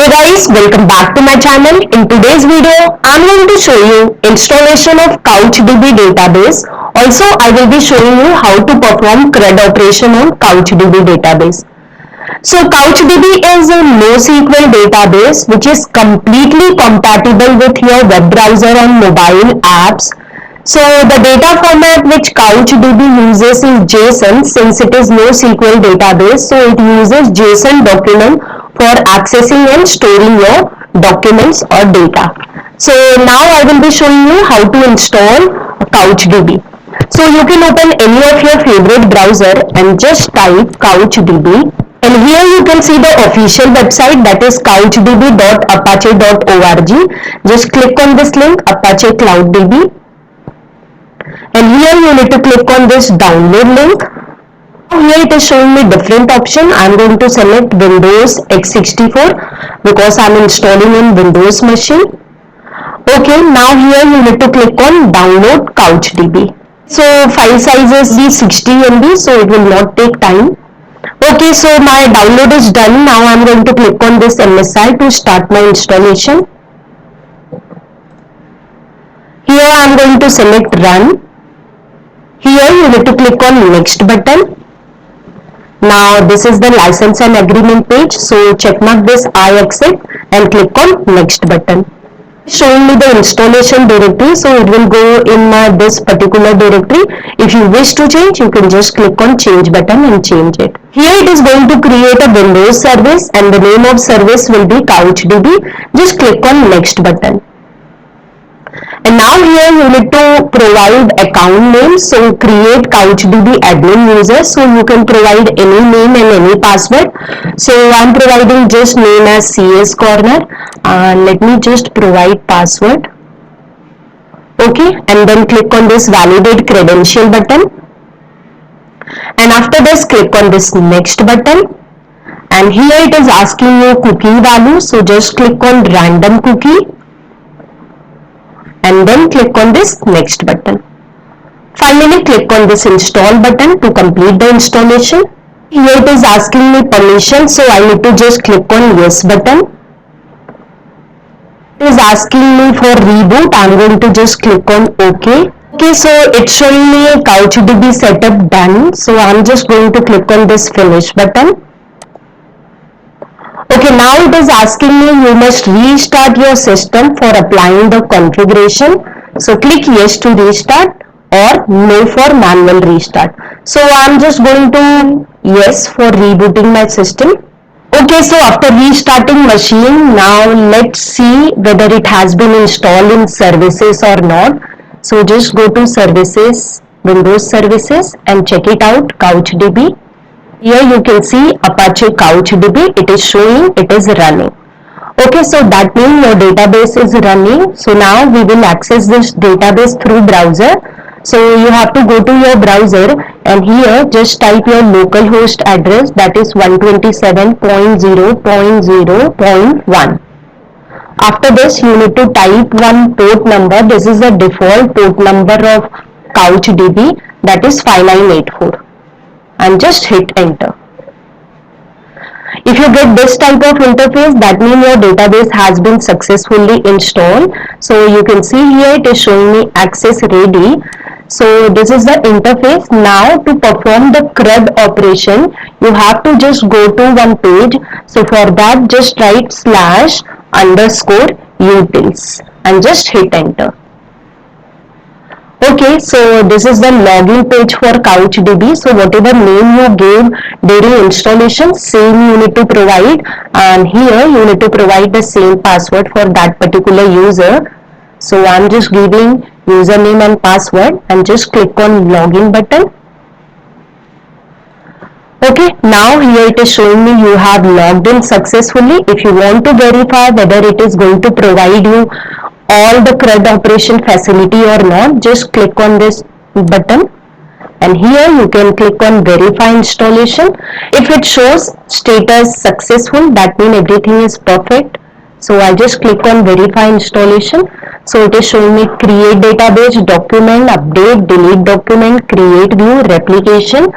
Hello guys, welcome back to my channel. In today's video, I'm going to show you installation of CouchDB database. Also, I will be showing you how to perform CRUD operation on CouchDB database. So CouchDB is a NoSQL database which is completely compatible with your web browser and mobile apps. So the data format which CouchDB uses is JSON. Since it is NoSQL database, so it uses JSON document for accessing and storing your documents or data. So now I will be showing you how to install CouchDB. So you can open any of your favorite browser and just type CouchDB. And here you can see the official website, that is couchdb.apache.org. Just click on this link, Apache CloudDB. And here you need to click on this download link. Here it is showing me different option. I'm going to select Windows x64 because I'm installing in Windows machine. Okay, now here you need to click on download CouchDB. So file size is the 60 MB, so it will not take time. Okay, so my download is done. Now I'm going to click on this MSI to start my installation. Here I'm going to select run. Here you need to click on next button. Now this is the license and agreement page, so check mark this I accept and click on next button. Showing me the installation directory, so it will go in this particular directory. If you wish to change, you can just click on change button and change it. Here it is going to create a Windows service and the name of service will be CouchDB. Just click on next button. And now here you need to provide account name. So create CouchDB admin user. So you can provide any name and any password. So I'm providing just name as CS Corner. Let me just provide password. Okay, and then click on this validate credential button. And after this, click on this next button. And here it is asking you cookie value. So just click on random cookie. And then click on this next button. Finally, click on this install button to complete the installation. Here it is asking me permission, so I need to just click on yes button. It is asking me for reboot. I'm going to just click on OK. Okay, so it's showing me a CouchDB setup done. So I'm just going to click on this finish button. Okay, now it is asking me you must restart your system for applying the configuration. So click yes to restart or no for manual restart. So I'm just going to yes for rebooting my system. Okay, so after restarting machine, now let's see whether it has been installed in services or not. So just go to services, Windows services and check it out, CouchDB. Here you can see Apache CouchDB, it is showing it is running. Okay, so that means your database is running. So now we will access this database through browser. So you have to go to your browser and here just type your localhost address, that is 127.0.0.1. After this you need to type one port number. This is the default port number of CouchDB, that is 5984. And just hit enter. If you get this type of interface, that means your database has been successfully installed. So you can see here it is showing me access ready. So this is the interface. Now to perform the CRUD operation, you have to just go to one page. So for that just write /_utils and just hit enter. Okay, so this is the login page for CouchDB. So whatever name you gave during installation, same you need to provide, and here you need to provide the same password for that particular user. So I'm just giving username and password and just click on login button. Okay, now here it is showing me you have logged in successfully. If you want to verify whether it is going to provide you all the CRUD operation facility or not, just click on this button and here you can click on verify installation. If it shows status successful, that means everything is perfect. So I just click on verify installation. So it is showing me create database, document, update, delete document, create view, replication.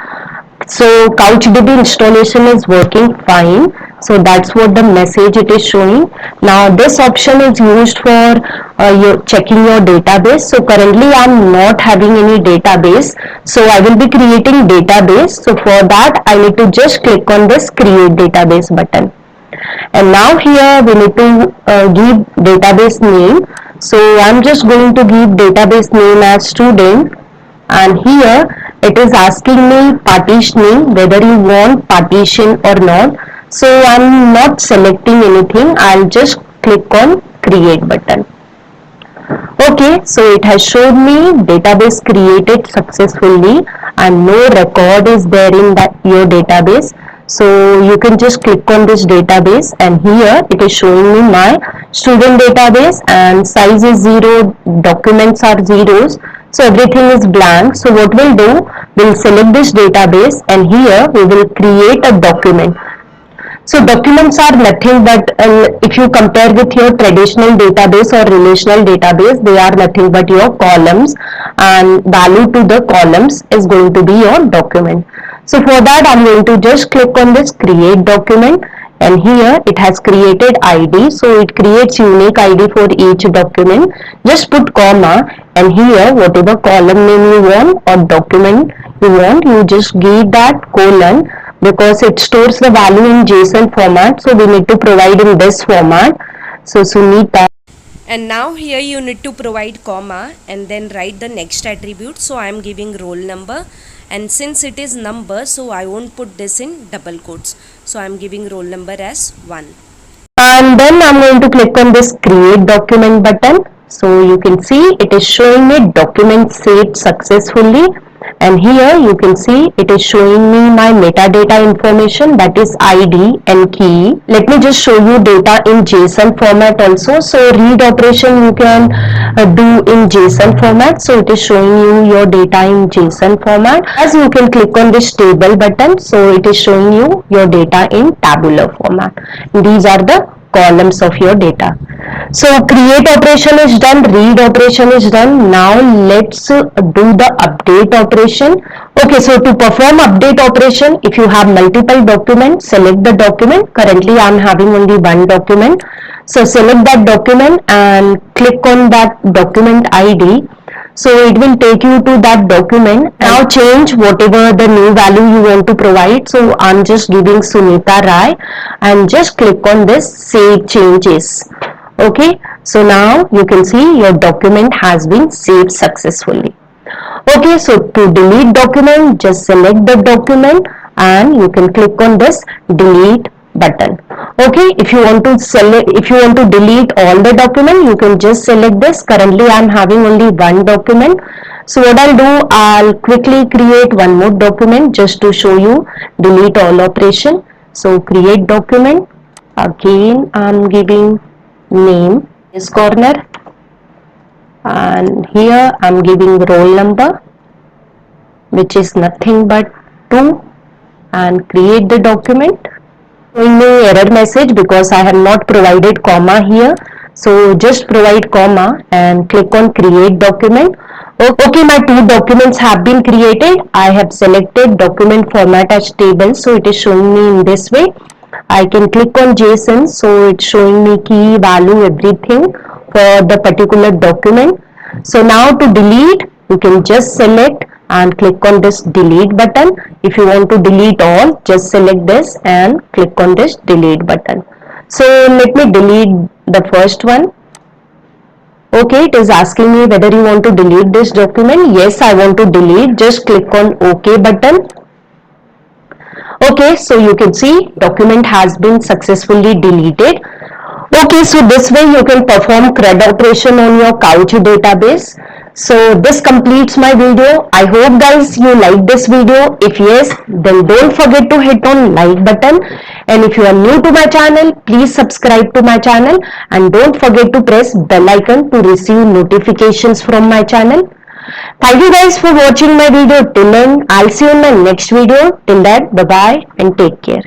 So CouchDB installation is working fine. So that's what the message it is showing. Now this option is used for checking your database. So currently I'm not having any database, so I will be creating database. So for that I need to just click on this create database button, and now here we need to give database name. So I'm just going to give database name as student, and here it is asking me partitioning, whether you want partition or not. So I'm not selecting anything, I'll just click on create button. Okay, so it has shown me database created successfully and no record is there in your database. So you can just click on this database, and here it is showing me my student database, and size is 0, documents are zeros, so everything is blank. So what we'll do, we'll select this database, and here we will create a document. So documents are nothing but, if you compare with your traditional database or relational database, they are nothing but your columns, and value to the columns is going to be your document. So for that I'm going to just click on this create document, and here it has created ID. So it creates unique ID for each document. Just put comma, and here whatever column name you want or document you want, you just give that colon, because it stores the value in JSON format, so we need to provide in this format. So Sunita, and now here you need to provide comma and then write the next attribute. So I am giving roll number, and since it is number, so I won't put this in double quotes, so I am giving roll number as 1. and then I'm going to click on this create document button. So you can see it is showing me document saved successfully, and here you can see it is showing me my metadata information, that is ID and key. Let me just show you data in JSON format also. So read operation you can do in JSON format. So it is showing you your data in JSON format. As you can click on this table button, so it is showing you your data in tabular format. These are the columns of your data. So create operation is done, read operation is done. Now let's do the update operation. Okay, so to perform update operation, if you have multiple documents, select the document. Currently I am having only one document, so select that document and click on that document ID. So it will take you to that document. Now change whatever the new value you want to provide. So I'm just giving Sunita Rai, and just click on this save changes. Okay, so now you can see your document has been saved successfully. Okay, so to delete document, just select the document and you can click on this delete button. Okay, if you want to delete all the document, you can just select this. Currently I am having only one document, so what I'll do, I'll quickly create one more document just to show you delete all operation. So create document, again I'm giving name is corner, and here I'm giving roll number, which is nothing but 2, and create the document. Showing me error message because I have not provided comma here. So just provide comma and click on create document. Okay, my 2 documents have been created. I have selected document format as table, so it is showing me in this way. I can click on JSON, so it's showing me key, value, everything for the particular document. So now to delete, you can just select and click on this delete button. If you want to delete all, just select this and click on this delete button. So let me delete the first one. Okay, it is asking me whether you want to delete this document. Yes, I want to delete. Just click on OK button. Okay, so you can see document has been successfully deleted. Okay, so this way you can perform CRUD operation on your Couch database. So this completes my video. I hope guys you like this video. If yes, then don't forget to hit on like button, and if you are new to my channel, please subscribe to my channel and don't forget to press bell icon to receive notifications from my channel. Thank you guys for watching my video till end. I'll see you in my next video. Till then, bye bye and take care.